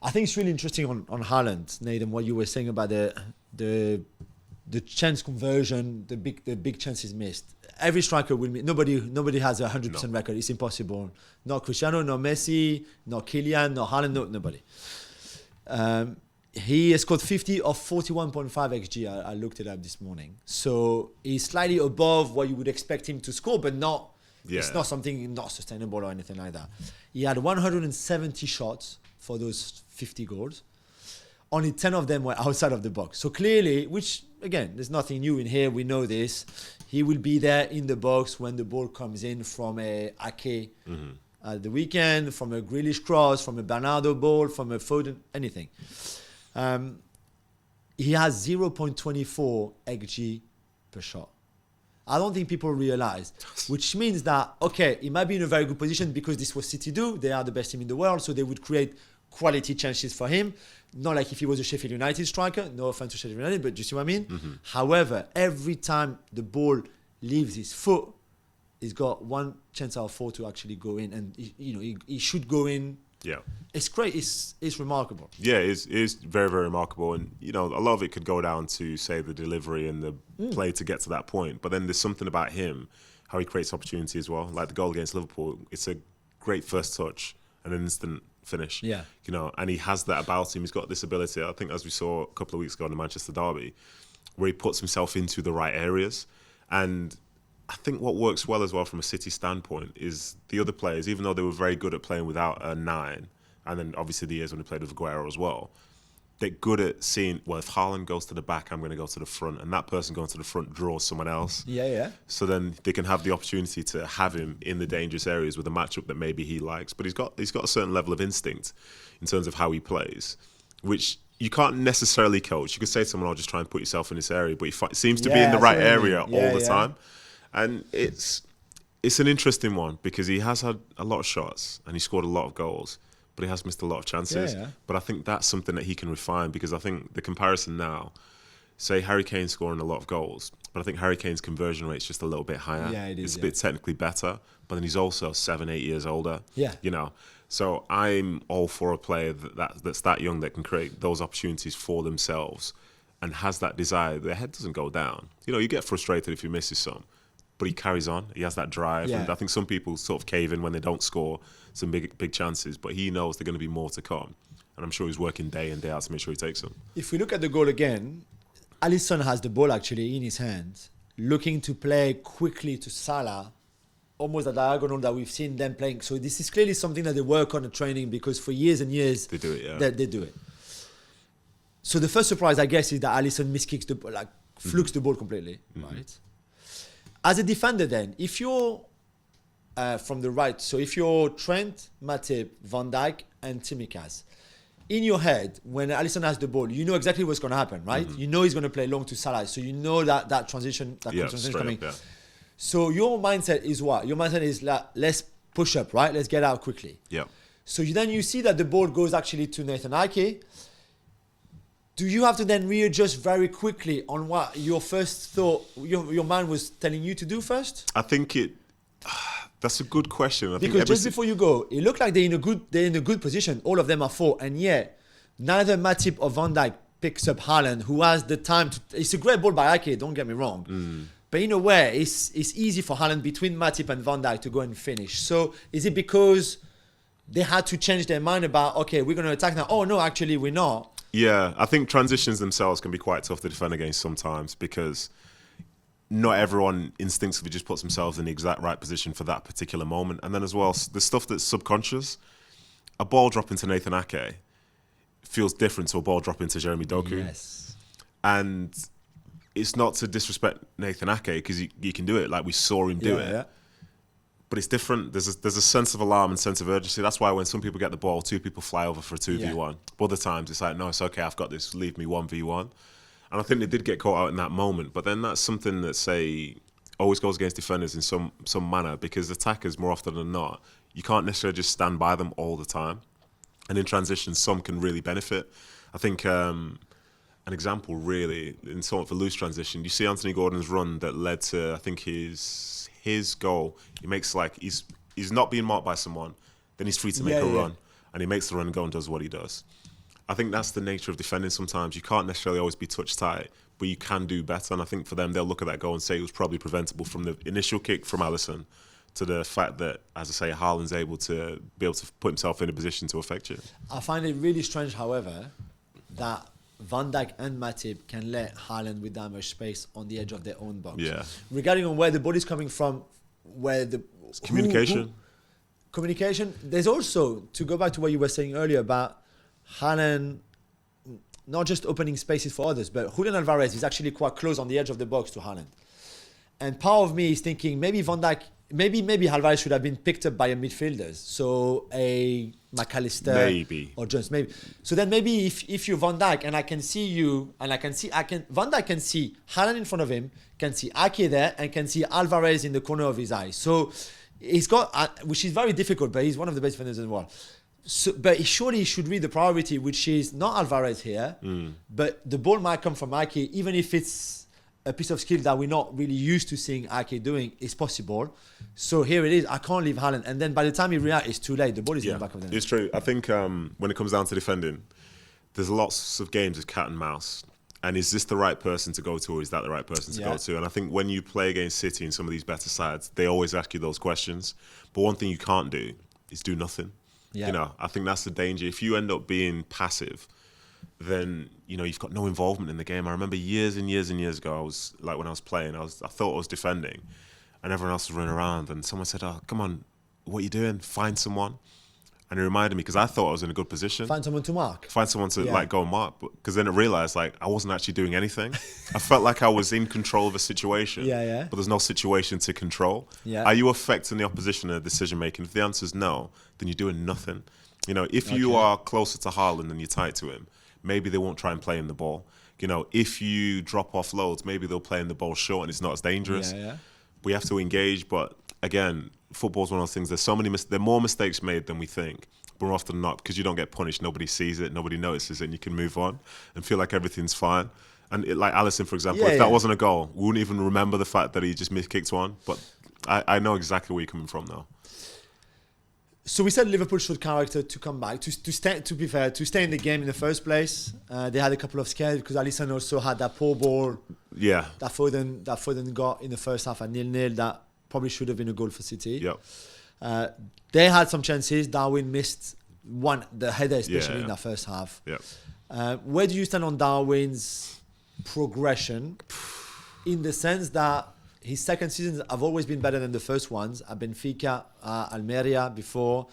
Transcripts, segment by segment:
I think it's really interesting on Haaland, Nedum, what you were saying about the chance conversion, the big chances missed. Every striker will miss. Nobody has a 100% record. It's impossible. Not Cristiano, not Messi, not Kylian, not Haaland, nobody. He has scored 50 of 41.5 XG. I looked it up this morning. So he's slightly above what you would expect him to score, but not. Yeah. It's not something not sustainable or anything like that. He had 170 shots for those 50 goals. Only 10 of them were outside of the box. So clearly, which again, there's nothing new in here. We know this. He will be there in the box when the ball comes in from a Ake at the weekend, from a Grealish cross, from a Bernardo ball, from a Foden, anything. He has 0.24 XG per shot. I don't think people realize, which means that, okay, he might be in a very good position because this was City do. They are the best team in the world, so they would create quality chances for him. Not like if he was a Sheffield United striker. No offense to Sheffield United, but do you see what I mean? Mm-hmm. However, every time the ball leaves his foot, he's got one chance out of four to actually go in. And, he should go in. Yeah. It's great. It's remarkable. Yeah, it is very, very remarkable. And, a lot of it could go down to, say, the delivery and the play to get to that point. But then there's something about him, how he creates opportunity as well. Like the goal against Liverpool, it's a great first touch and an instant finish. Yeah. And he has that about him. He's got this ability, I think, as we saw a couple of weeks ago in the Manchester derby, where he puts himself into the right areas. And I think what works well as well from a City standpoint is the other players, even though they were very good at playing without a 9, and then obviously the years when they played with Aguero as well, they're good at seeing, well, if Haaland goes to the back, I'm going to go to the front, and that person going to the front draws someone else. Yeah. So then they can have the opportunity to have him in the dangerous areas with a matchup that maybe he likes. But he's got a certain level of instinct in terms of how he plays, which you can't necessarily coach. You could say to someone, just try and put yourself in this area, but he seems to be in the right area all the time. And it's an interesting one because he has had a lot of shots and he scored a lot of goals, but he has missed a lot of chances. Yeah. But I think that's something that he can refine because I think the comparison now, say Harry Kane scoring a lot of goals, but I think Harry Kane's conversion rate's just a little bit higher. Yeah, it is. It's a bit technically better, but then he's also 7-8 years older. Yeah. So I'm all for a player that's that young that can create those opportunities for themselves and has that desire. Their head doesn't go down. You get frustrated if he misses some. But he carries on. He has that drive. Yeah. And I think some people sort of cave in when they don't score some big chances. But he knows they're going to be more to come. And I'm sure he's working day in, day out to make sure he takes them. If we look at the goal again, Alisson has the ball actually in his hands, looking to play quickly to Salah, almost a diagonal that we've seen them playing. So this is clearly something that they work on in training because for years and years they do it. Yeah, they do it. So the first surprise, I guess, is that Alisson miskicks the ball, flukes the ball completely, right? As a defender then, if you're from the right, so if you're Trent, Matip, Van Dijk and Tsimikas, in your head, when Alisson has the ball, you know exactly what's going to happen, right? Mm-hmm. You know he's going to play long to Salah, so you know that transition coming. Up. So your mindset is what? Your mindset is let's push up, right? Let's get out quickly. Yeah. So then you see that the ball goes actually to Nathan Ake. Do you have to then readjust very quickly on what your first thought, your mind was telling you to do first? I think that's a good question. Because just before you go, it looked like they're in a good position. All of them are 4, and yet neither Matip or Van Dijk picks up Haaland, who has the time to. It's a great ball by Ake. Don't get me wrong, but in a way, it's easy for Haaland between Matip and Van Dijk to go and finish. So is it because they had to change their mind about we're going to attack now? Oh no, actually we're not. Yeah, I think transitions themselves can be quite tough to defend against sometimes because not everyone instinctively just puts themselves in the exact right position for that particular moment. And then as well, the stuff that's subconscious, a ball drop into Nathan Ake feels different to a ball drop into Jeremy Doku. Yes. And it's not to disrespect Nathan Ake because he can do it like we saw him do it. Yeah. But it's different. There's a sense of alarm and sense of urgency. That's why when some people get the ball, 2 people fly over for a 2v1. But other times it's like, no, it's okay, I've got this, leave me 1v1. And I think they did get caught out in that moment. But then that's something that, say, always goes against defenders in some manner because attackers, more often than not, you can't necessarily just stand by them all the time. And in transition, some can really benefit. I think an example really, in sort of a loose transition, you see Anthony Gordon's run that led to, I think, his goal. He makes he's not being marked by someone, then he's free to make a run, and he makes the run and go and does what he does. I think that's the nature of defending sometimes. You can't necessarily always be touch tight, but you can do better. And I think for them, they'll look at that goal and say it was probably preventable from the initial kick from Ederson to the fact that, as I say, Haaland's able to put himself in a position to affect you. I find it really strange, however, that Van Dijk and Matip can let Haaland with that much space on the edge of their own box. Yeah. Regarding on where the ball is coming from, where the... It's communication. Communication. There's also, to go back to what you were saying earlier about Haaland not just opening spaces for others, but Julian Alvarez is actually quite close on the edge of the box to Haaland. And part of me is thinking maybe Van Dijk, maybe Alvarez should have been picked up by a midfielders. So a McAllister Maybe. or Jones, maybe. So then maybe if you're Van Dijk and I can see you and Van Dijk can see Haaland in front of him, can see Ake there and can see Alvarez in the corner of his eye. So he's got, which is very difficult, but he's one of the best defenders in the world. So, but surely he should read the priority, which is not Alvarez here, but the ball might come from Ake, even if it's a piece of skill that we're not really used to seeing Ake doing. It's possible. So here it is. I can't leave Haaland. And then by the time he reacts, it's too late. The ball is in the back of the net. It's true. I think when it comes down to defending, there's lots of games of cat and mouse. And is this the right person to go to, or is that the right person to go to? And I think when you play against City and some of these better sides, they always ask you those questions. But one thing you can't do is do nothing. Yeah. You know, I think that's the danger. If you end up being passive, then you've got no involvement in the game. I remember years and years and years ago, I was like, when I was playing, I thought I was defending, and everyone else was running around, and someone said, "Oh, come on, what are you doing? Find someone." And it reminded me, because I thought I was in a good position. Find someone to mark. Find someone to go and mark. Because then I realised I wasn't actually doing anything. I felt like I was in control of a situation. But there's no situation to control. Are you affecting the opposition in decision making? If the answer is no, then you're doing nothing. If you are closer to Haaland and you're tight to him, maybe they won't try and play in the ball. If you drop off loads, maybe they'll play in the ball short and it's not as dangerous. We have to engage, but again, football's one of those things. There's so many there are more mistakes made than we think, but more often than not, because you don't get punished, nobody sees it, nobody notices it, and you can move on and feel like everything's fine. And like Alisson, for example, if that wasn't a goal, we wouldn't even remember the fact that he just kicked one. But I know exactly where you're coming from now. So we said Liverpool showed character to come back, to stay. To be fair, to stay in the game in the first place. They had a couple of scares because Alisson also had that poor ball. Yeah. That Foden got in the first half at 0-0. That probably should have been a goal for City. Yep. They had some chances. Darwin missed the header, especially in that first half. Yep. Where do you stand on Darwin's progression, in the sense that his second seasons have always been better than the first ones at Benfica, Almeria before.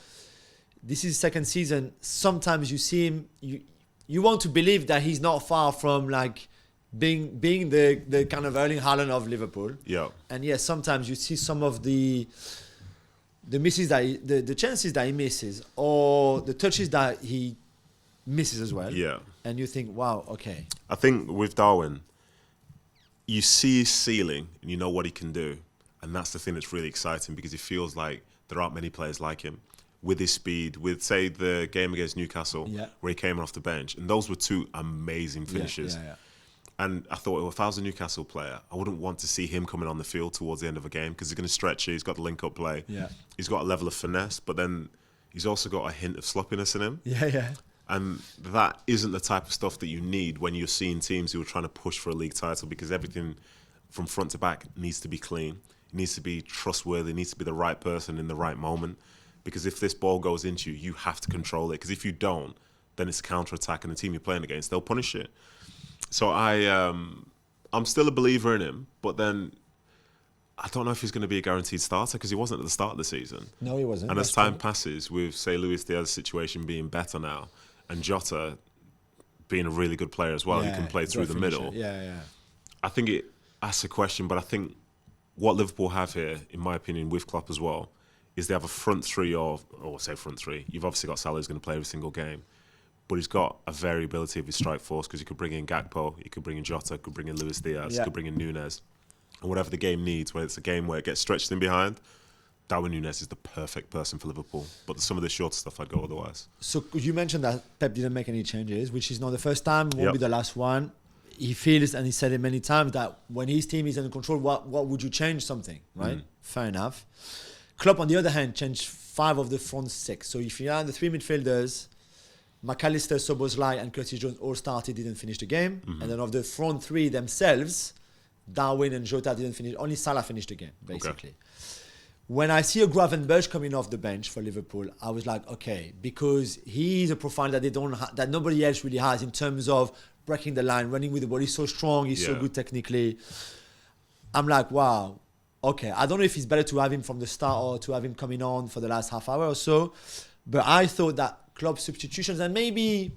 This is his second season. Sometimes you see him, you want to believe that he's not far from like being the kind of Erling Haaland of Liverpool. Yeah. And yes, sometimes you see some of the misses that the chances that he misses, or the touches that he misses as well. Yeah. And you think, wow, okay. I think with Darwin, you see his ceiling and you know what he can do. And that's the thing that's really exciting, because it feels like there aren't many players like him with his speed, with, say, the game against Newcastle, where he came off the bench. And those were two amazing finishes. And I thought, well, if I was a Newcastle player, I wouldn't want to see him coming on the field towards the end of a game, because he's going to stretch it. He's got the link-up play. He's got a level of finesse, but then he's also got a hint of sloppiness in him. And that isn't the type of stuff that you need when you're seeing teams who are trying to push for a league title, because everything from front to back needs to be clean. It needs to be trustworthy. It needs to be the right person in the right moment. Because if this ball goes into you, you have to control it. Because if you don't, then it's a counter-attack, and the team you're playing against, they'll punish it. So I'm still a believer in him, but then I don't know if he's going to be a guaranteed starter, because he wasn't at the start of the season. No, he wasn't. And as time passes, with, say, Luis Diaz's situation being better now, and Jota being a really good player as well, who can play through the middle. I think it asks a question, but I think what Liverpool have here, in my opinion, with Klopp as well, is they have a front three, or say front three. You've obviously got Salah, who's going to play every single game, but he's got a variability of his strike force, because he could bring in Gakpo, he could bring in Jota, could bring in Luis Diaz, he could bring in Nunez. And whatever the game needs, whether it's a game where it gets stretched in behind, Darwin Nunez is the perfect person for Liverpool. But some of the shorter stuff, I'd go otherwise. So you mentioned that Pep didn't make any changes, which is not the first time, won't be the last one. He feels, and he said it many times, that when his team is in control, what would you change something, right? Fair enough. Klopp, on the other hand, changed 5 of the front 6. So if you are the 3 midfielders, McAllister, Szoboszlai, and Curtis Jones all started, didn't finish the game. And then of the front three themselves, Darwin and Jota didn't finish. Only Salah finished the game, basically. Okay. When I see a Gravenberch coming off the bench for Liverpool, I was like, okay, because he's a profile that that nobody else really has in terms of breaking the line, running with the ball. He's so strong, he's so good technically. I'm like, wow, okay. I don't know if it's better to have him from the start or to have him coming on for the last half hour or so. But I thought that club substitutions, and maybe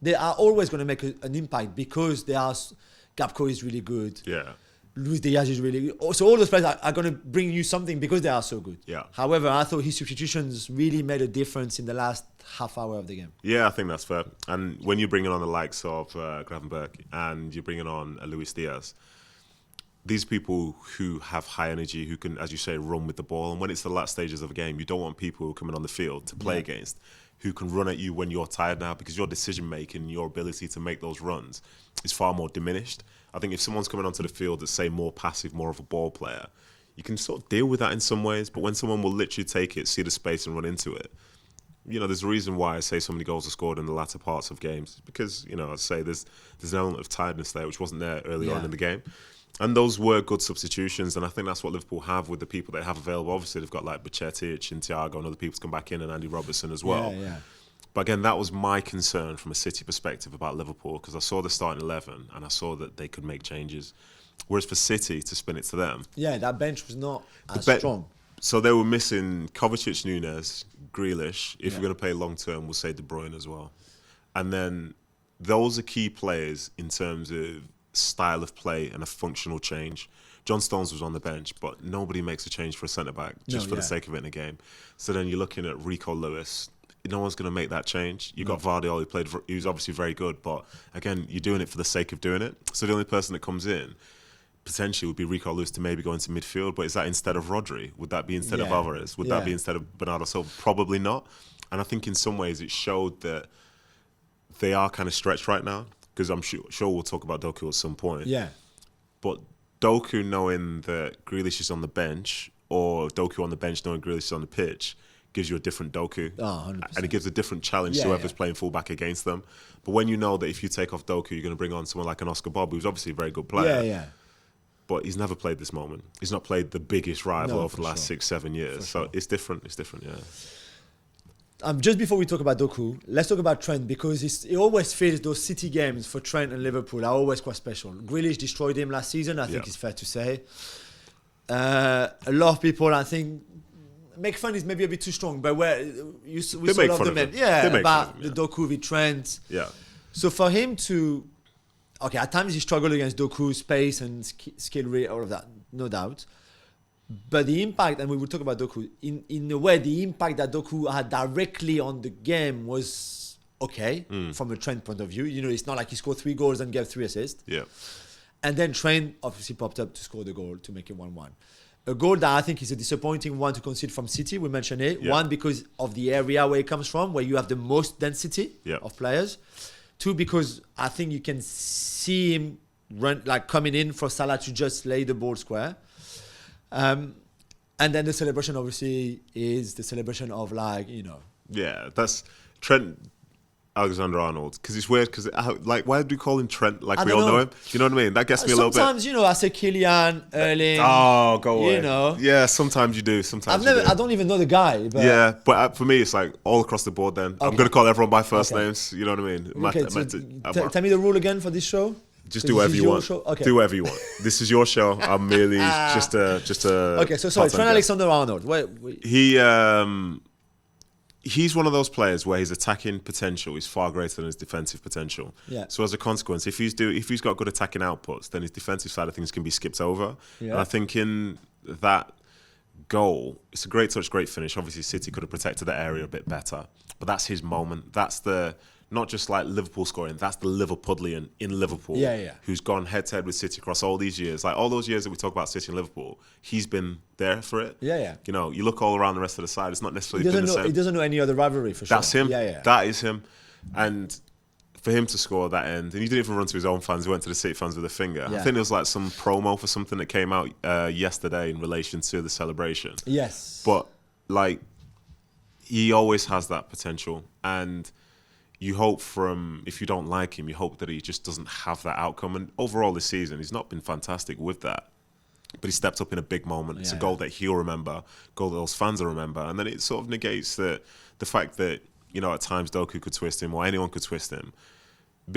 they are always going to make an impact because Gakpo is really good. Yeah. Luis Diaz is really good. So all those players are going to bring you something because they are so good. Yeah. However, I thought his substitutions really made a difference in the last half hour of the game. Yeah, I think that's fair. And when you're bringing on the likes of Gravenberch and you're bringing on Luis Diaz, these people who have high energy, who can, as you say, run with the ball. And when it's the last stages of a game, you don't want people who are coming on the field to play against, who can run at you when you're tired now, because your decision-making, your ability to make those runs is far more diminished. I think if someone's coming onto the field that's, say, more passive, more of a ball player, you can sort of deal with that in some ways. But when someone will literally take it, see the space and run into it, there's a reason why I say so many goals are scored in the latter parts of games. Because, I say there's an element of tiredness there, which wasn't there early on in the game. And those were good substitutions, and I think that's what Liverpool have with the people they have available. Obviously, they've got like Bajcetic and Thiago and other people to come back in, and Andy Robertson as well. Yeah. But again, that was my concern from a City perspective about Liverpool, because I saw the starting 11 and I saw that they could make changes. Whereas for City, to spin it to them... Yeah, that bench was not as strong. So they were missing Kovacic, Nunez, Grealish. If you're going to play long-term, we'll say De Bruyne as well. And then those are key players in terms of style of play and a functional change. John Stones was on the bench, but nobody makes a change for a centre-back just for the sake of it in a game. So then you're looking at Rico Lewis. No one's going to make that change. You've got Vardiol, he was obviously very good, but again, you're doing it for the sake of doing it. So the only person that comes in potentially would be Rico Lewis to maybe go into midfield, but is that instead of Rodri? Would that be instead of Alvarez? Would that be instead of Bernardo Silva? Probably not. And I think in some ways it showed that they are kind of stretched right now, because I'm sure we'll talk about Doku at some point. Yeah. But Doku knowing that Grealish is on the bench, or Doku on the bench knowing Grealish is on the pitch, gives you a different Doku. Oh, 100%. And it gives a different challenge to whoever's playing fullback against them. But when you know that if you take off Doku, you're going to bring on someone like an Oscar Bob, who's obviously a very good player. Yeah. But he's never played this moment. He's not played the biggest rival over the last 6-7 years. So it's different. It's different, Just before we talk about Doku, let's talk about Trent, because he always feels those City games for Trent and Liverpool are always quite special. Grealish destroyed him last season, I think it's fair to say. A lot of people, I think, make fun is maybe a bit too strong, but we saw a lot of the men. About the Doku with Trent. Yeah. So for him to... Okay, at times he struggled against Doku's pace and skill rate, all of that, no doubt. But the impact, and we will talk about Doku, in a way, the impact that Doku had directly on the game was okay from a Trent point of view. It's not like he scored 3 goals and gave 3 assists. Yeah. And then Trent obviously popped up to score the goal to make it 1-1. A goal that I think is a disappointing one to concede from City, we mentioned it. Yeah. 1, because of the area where it comes from, where you have the most density of players. 2, because I think you can see him coming in for Salah to just lay the ball square. And then the celebration obviously is the celebration of Yeah, that's Trent Alexander-Arnold, because it's weird, because why do we call him Trent like we all know him? You know what I mean? That gets me a little bit. Sometimes, I say Julien, Erling. Oh, go away. Yeah, sometimes you do. I don't even know the guy. But yeah, but for me, it's like all across the board then. Okay. I'm going to call everyone by first names. You know what I mean? Okay, tell me the rule again for this show. Just do whatever you want. Okay. Do whatever you want. This is your show. I'm merely just a. Okay, so sorry, Trent Alexander-Arnold. He's one of those players where his attacking potential is far greater than his defensive potential. Yeah. So as a consequence, if he's got good attacking outputs, then his defensive side of things can be skipped over. Yeah. And I think in that goal, it's a great touch, great finish. Obviously, City could have protected that area a bit better, but that's his moment. That's not just like Liverpool scoring, that's the Liverpudlian in Liverpool who's gone head-to-head with City across all these years. Like all those years that we talk about City and Liverpool, he's been there for it. Yeah. You look all around the rest of the side, it's not necessarily been the same. He doesn't know any other rivalry for sure. That's him. Yeah. That is him. And for him to score that end, and he didn't even run to his own fans, he went to the City fans with a finger. Yeah. I think there was like some promo for something that came out yesterday in relation to the celebration. Yes. But he always has that potential. And you hope if you don't like him, you hope that he just doesn't have that outcome. And overall this season, he's not been fantastic with that. But he stepped up in a big moment. It's a goal that he'll remember, goal that those fans will remember. And then it sort of negates the fact that, at times Doku could twist him or anyone could twist him.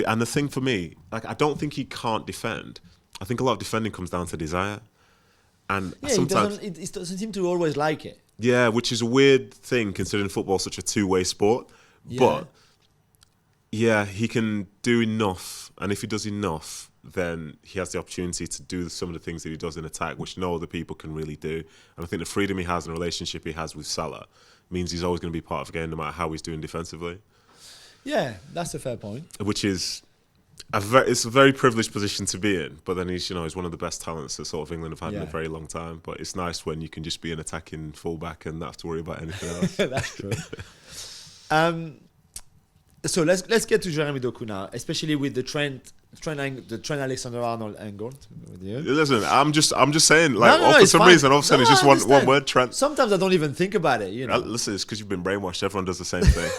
And the thing for me, I don't think he can't defend. I think a lot of defending comes down to desire. And sometimes he doesn't seem to always like it. Yeah, which is a weird thing considering football is such a two-way sport. Yeah. But yeah, he can do enough, and if he does enough, then he has the opportunity to do some of the things that he does in attack, which no other people can really do. And I think the freedom he has and the relationship he has with Salah means he's always going to be part of the game, no matter how he's doing defensively. Yeah, that's a fair point. Which is it's a very privileged position to be in. But then he's one of the best talents that sort of England have had in a very long time. But it's nice when you can just be an attacking fullback and not have to worry about anything else. That's true. So let's get to Jeremy Doku now, especially with the Trent Alexander-Arnold angle. Listen, I'm just saying, for some fine. reason, all of a sudden it's just one word, Trent. Sometimes I don't even think about it, Listen, it's because you've been brainwashed. Everyone does the same thing.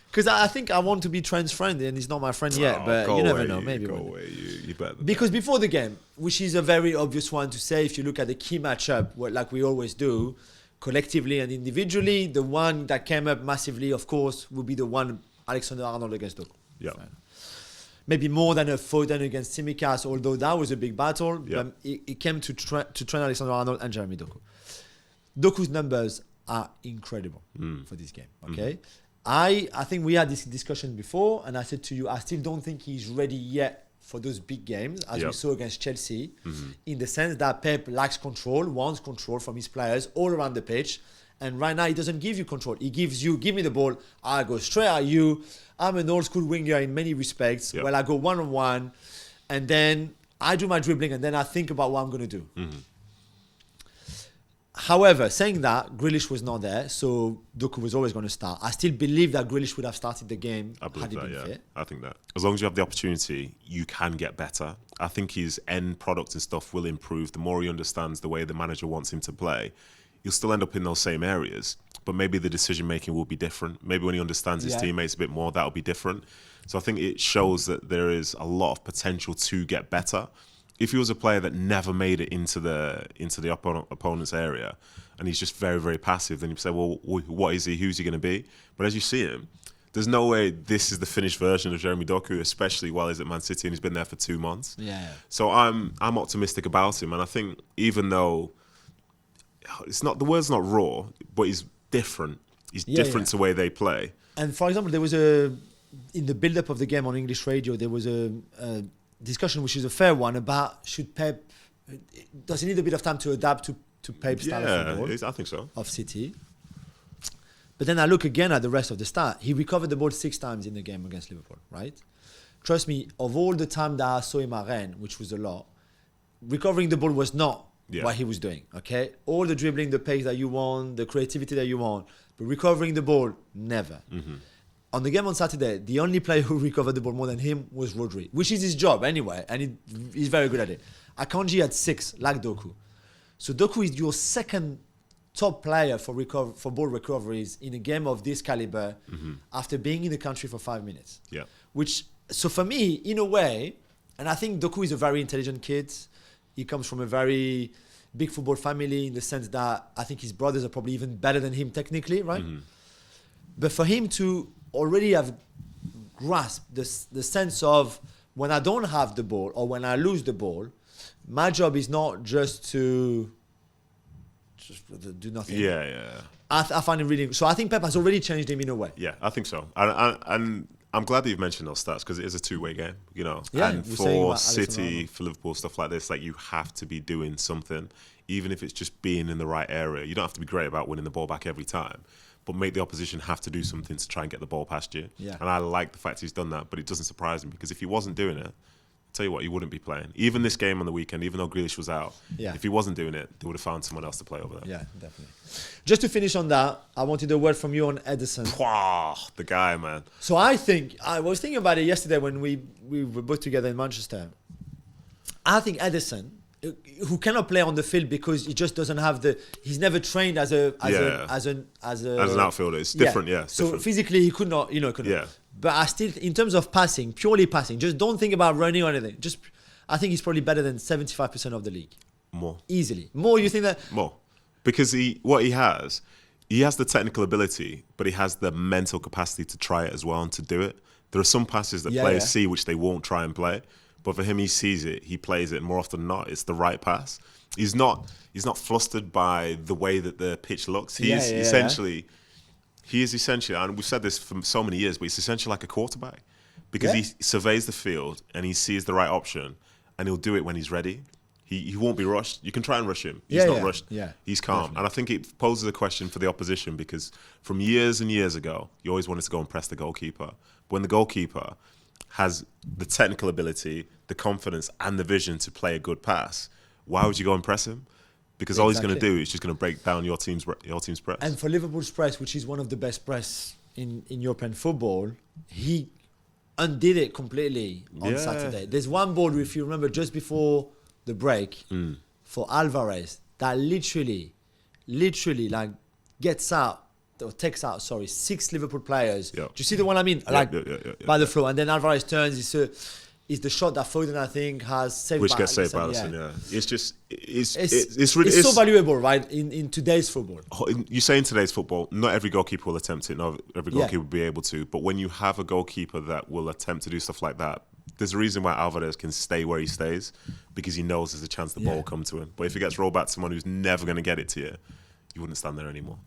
Because I think I want to be Trent's friend, and he's not my friend yet. But you never know. Maybe go away. You better. Because before the game, which is a very obvious one to say, if you look at the key matchup, like we always do, collectively and individually, the one that came up massively, of course, would be the one Alexander-Arnold against Doku. Yeah. Maybe more than a Foden against Tsimikas, although that was a big battle. Yeah. But it came to Trent Alexander-Arnold and Jeremy Doku. Doku's numbers are incredible for this game. Okay, I think we had this discussion before, and I said to you, I still don't think he's ready yet for those big games, as we saw against Chelsea, in the sense that Pep lacks control, wants control from his players all around the pitch. And right now, he doesn't give you control. He gives you, give me the ball, I go straight at you. I'm an old school winger in many respects. Yep. Well, I go one-on-one, and then I do my dribbling, and then I think about what I'm going to do. However, saying that, Grealish was not there, so Doku was always going to start. I still believe that Grealish would have started the game had he been fit. I think that. As long as you have the opportunity, you can get better. I think his end product and stuff will improve. The more he understands the way the manager wants him to play, he'll still end up in those same areas, but maybe the decision-making will be different. Maybe when he understands his teammates a bit more, that'll be different. So I think it shows that there is a lot of potential to get better. If he was a player that never made it into the opponent's area, and he's just very, very passive, then you say, well, what is he? Who's he going to be? But as you see him, there's no way this is the finished version of Jeremy Doku, especially while he's at Man City and he's been there for 2 months. Yeah. So I'm optimistic about him, and I think even though the word's not raw, but he's different. He's different to the way they play. And for example, there was in the build-up of the game on English radio, there was a discussion, which is a fair one, about does he need a bit of time to adapt to Pep's style of football? I think so. Of City. But then I look again at the rest of the stat. He recovered the ball 6 times in the game against Liverpool, right? Trust me, of all the time that I saw him at Rennes, which was a lot, recovering the ball was not what he was doing, okay? All the dribbling, the pace that you want, the creativity that you want, but recovering the ball, never. On the game on Saturday, the only player who recovered the ball more than him was Rodri, which is his job anyway, and he's very good at it. Akanji had 6, like Doku. So Doku is your second top player for ball recoveries in a game of this caliber after being in the country for 5 minutes. Yeah. So for me, in a way, and I think Doku is a very intelligent kid. He comes from a very big football family in the sense that I think his brothers are probably even better than him technically, right? But for him to already have grasped the sense of when I don't have the ball or when I lose the ball, my job is not just to do nothing. I find it really... So I think Pep has already changed him in a way. Yeah, I think so. And I'm glad that you've mentioned those stats because it is a two-way game, Yeah, and for City, for Liverpool, stuff like this, you have to be doing something, even if it's just being in the right area. You don't have to be great about winning the ball back every time, but make the opposition have to do something to try and get the ball past you. Yeah. And I like the fact he's done that, but it doesn't surprise me because if he wasn't doing it, tell you what, he wouldn't be playing. Even this game on the weekend, even though Grealish was out, if he wasn't doing it, they would have found someone else to play over there. Yeah, definitely. Just to finish on that, I wanted a word from you on Ederson. The guy, man. So I was thinking about it yesterday when we were both together in Manchester. I think Ederson, who cannot play on the field because he just doesn't have he's never trained as an outfielder. It's different, So physically he could not, couldn't. Yeah. But I still, in terms of passing, purely passing, just don't think about running or anything. I think he's probably better than 75% of the league. More. Easily. More, you think that? More. Because he has the technical ability, but he has the mental capacity to try it as well and to do it. There are some passes that players see which they won't try and play. But for him, he sees it, he plays it, and more often than not, it's the right pass. He's not flustered by the way that the pitch looks. He is essentially, and we've said this for so many years, but he's essentially like a quarterback. Because he surveys the field and he sees the right option, and he'll do it when he's ready. He won't be rushed. You can try and rush him. He's not rushed. Yeah, he's calm. Definitely. And I think it poses a question for the opposition, because from years and years ago, you always wanted to go and press the goalkeeper. But when the goalkeeper has the technical ability, the confidence, and the vision to play a good pass, why would you go and press him? Because all he's going to do is just going to break down your team's press. And for Liverpool's press, which is one of the best press in European football, he undid it completely on Saturday. There's one ball, if you remember, just before the break for Alvarez that literally like takes out 6 Liverpool players. Do you see the one I mean? By the flow, and then Alvarez turns. It's the shot that Foden, I think, has saved. Which gets saved by Ederson. Yeah, it's so valuable, right? In today's football. You say in today's football, not every goalkeeper will attempt it. Not every goalkeeper will be able to. But when you have a goalkeeper that will attempt to do stuff like that, there's a reason why Alvarez can stay where he stays, because he knows there's a chance the ball will come to him. But if it gets rolled back to someone who's never going to get it to you, you wouldn't stand there anymore.